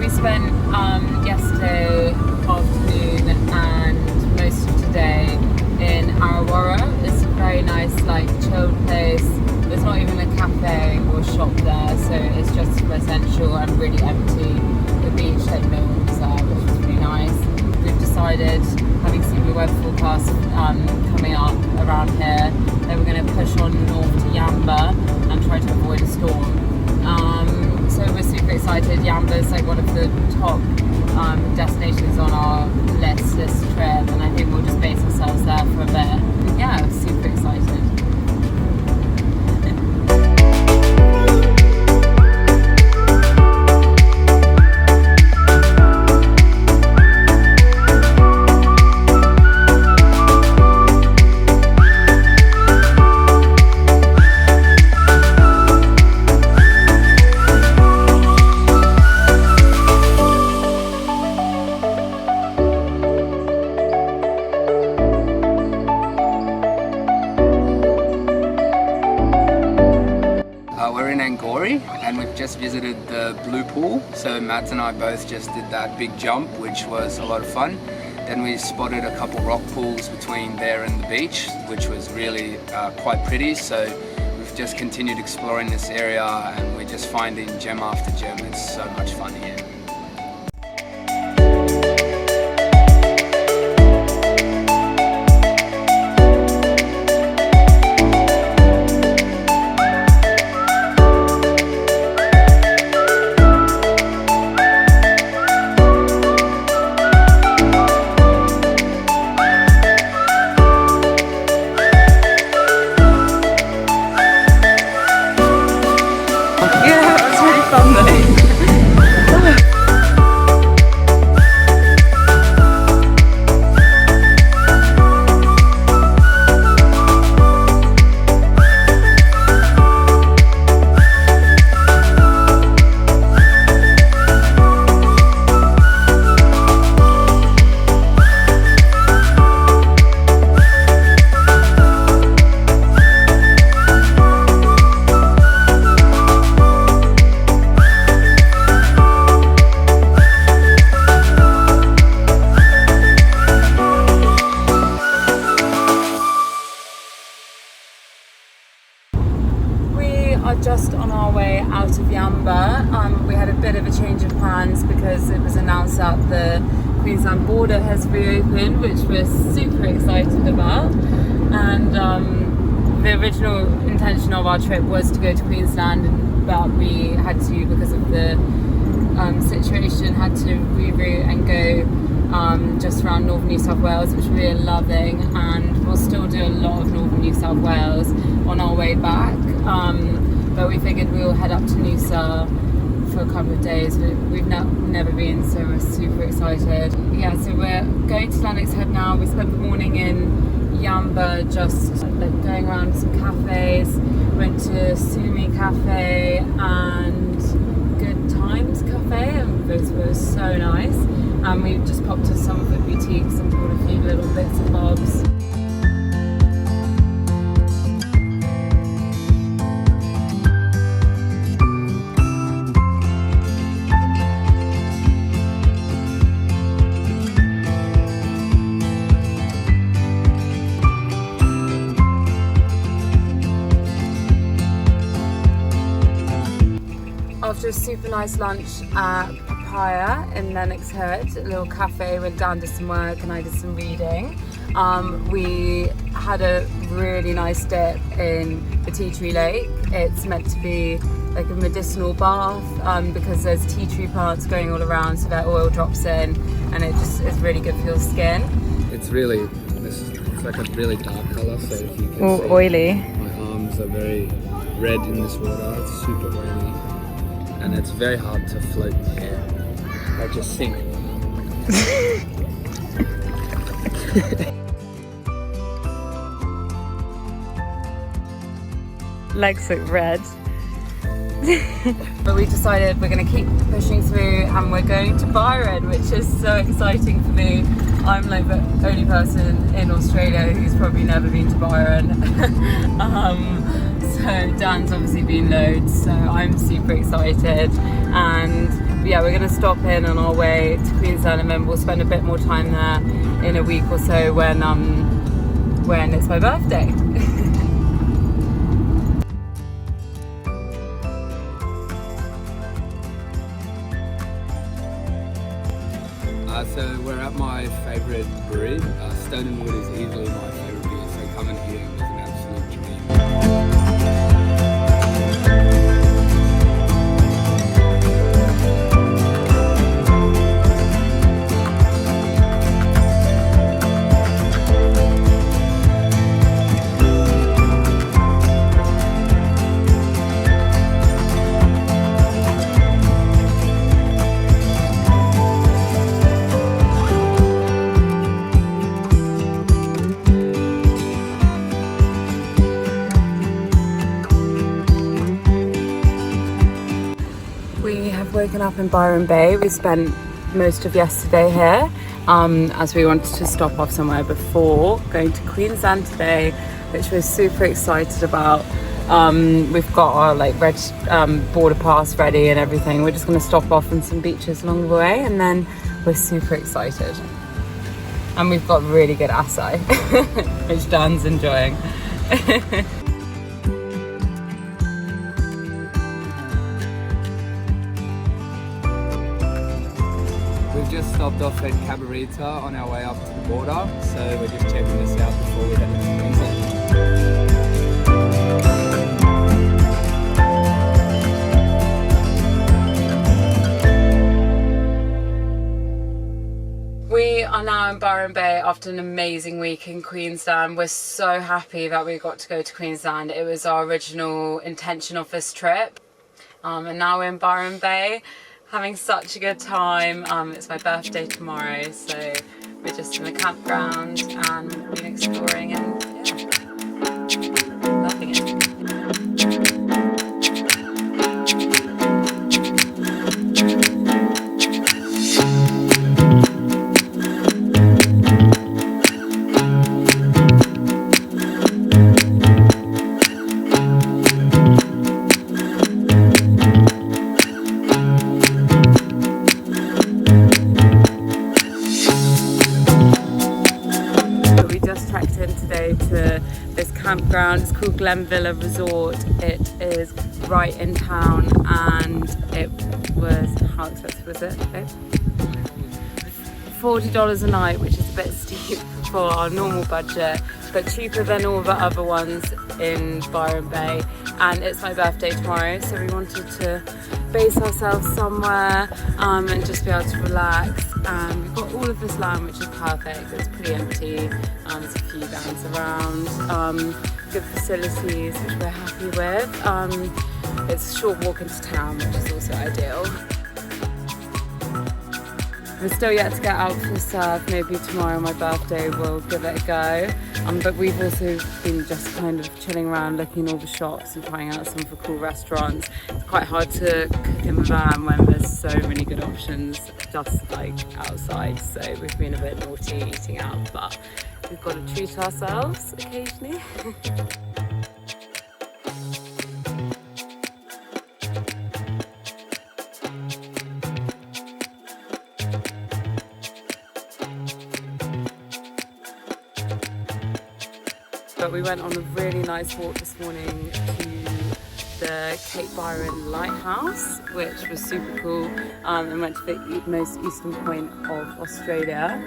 we spent yesterday afternoon and most of today in Arawa. It's a very nice, like, chilled place. There's not even a cafe or shop there, so it's just residential and really empty. The beach, like, no one was there, which was really nice. We've decided, having seen the weather forecast coming up around here, that we're going to push on north to Yamba and try to avoid a storm. So we're super excited. Yamba is like one of the top destinations on our list this trip, and I think we'll just base ourselves there for a bit. Yeah, super excited. We're in Angori and we've just visited the blue pool. So Mads and I both just did that big jump, which was a lot of fun. Then we spotted a couple rock pools between there and the beach, which was really quite pretty. So we've just continued exploring this area and we're just finding gem after gem. It's so much fun here. Just on our way out of Yamba. We had a bit of a change of plans because it was announced that the Queensland border has reopened, which we're super excited about. And the original intention of our trip was to go to Queensland, but we had to, because of the situation, had to reroute and go just around northern New South Wales, which we're loving, and we'll still do a lot of northern New South Wales on our way back. But we figured we'll head up to Noosa for a couple of days. We've never been, so we're super excited. Yeah, so we're going to Lennox Head now. We spent the morning in Yamba just going around some cafes. Went to Sumi Cafe and Good Times Cafe, and those were so nice. And we just popped to some of the boutiques and bought a few little bits and bobs. After a super nice lunch at Papaya in Lennox Head, a little cafe, went down, did some work, and I did some reading. We had a really nice dip in the tea tree lake. It's meant to be like a medicinal bath because there's tea tree plants going all around, so that oil drops in, and it just is really good for your skin. It's really, it's like a really dark colour, so if you can see, oily. My arms are very red in this water. It's super oily. And it's very hard to float in the air. I just sink. Legs look red. But we decided we're going to keep pushing through, and we're going to Byron, which is so exciting for me. I'm like the only person in Australia who's probably never been to Byron. So So Dan's obviously been loads, so I'm super excited. And yeah, we're going to stop in on our way to Queensland, and then we'll spend a bit more time there in a week or so when it's my birthday. So we're at my favourite brewery. Stone and Wood is easily my favourite beer, so coming here was an absolute dream. Woken up in Byron Bay. We spent most of yesterday here as we wanted to stop off somewhere before going to Queensland today, which we're super excited about. We've got our red border pass ready and everything. We're just going to stop off on some beaches along the way, and then we're super excited. And we've got really good acai, which Dan's enjoying. We've just stopped off at Cabarita on our way up to the border, so we're just checking this out before we head into Queensland. We are now in Byron Bay after an amazing week in Queensland. We're so happy that we got to go to Queensland. It was our original intention of this trip, and now we're in Byron Bay, having such a good time. It's my birthday tomorrow, so we're just in the campground and been exploring, and yeah, loving it. To this campground. It's called Glen Villa Resort. It is right in town, and it was, how expensive was it? Okay. $40 a night, which is a bit steep for our normal budget, but cheaper than all the other ones in Byron Bay. And it's my birthday tomorrow, so we wanted to base ourselves somewhere and just be able to relax. And we've got all of this land, which is perfect. It's pretty empty. There's a few vans around. Good facilities, which we're happy with. It's a short walk into town, which is also ideal. We're still yet to get out for the surf. Maybe tomorrow, my birthday, we'll give it a go. But we've also been just kind of chilling around, looking at all the shops and trying out some of the cool restaurants. It's quite hard to cook in the van when there's so many good options just outside. So we've been a bit naughty eating out, but we've got to treat ourselves occasionally. But we went on a really nice walk this morning to the Cape Byron Lighthouse, which was super cool, and went to the most eastern point of Australia.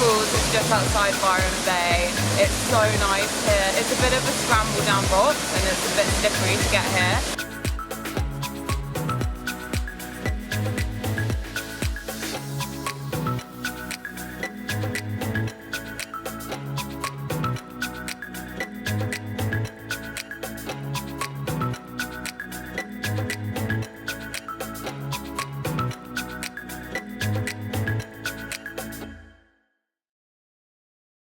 It's just outside Byron Bay. It's so nice here. It's a bit of a scramble down rocks and it's a bit slippery to get here,